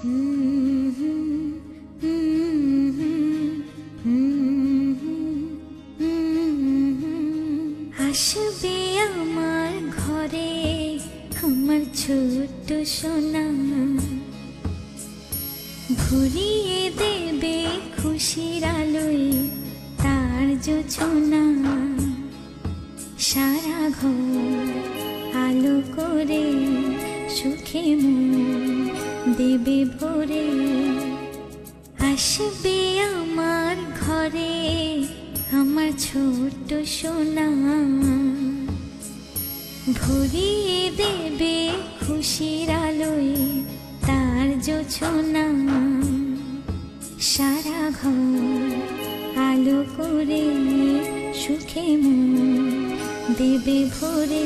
আসবে আমার ঘরে আমার ছোট্ট সোনা, ভরিয়ে দেবে খুশির আলোয় তার জোছনা। সারা ঘর আলো করে সুখে মন দেবে ভরে। আসবে আমার ঘরে আমার ছোট্ট সোনা, ভরিয়ে দেবে খুশির আলোয় তার জোছনা। সারা ঘর আলো করে সুখে মন দেবে ভরে।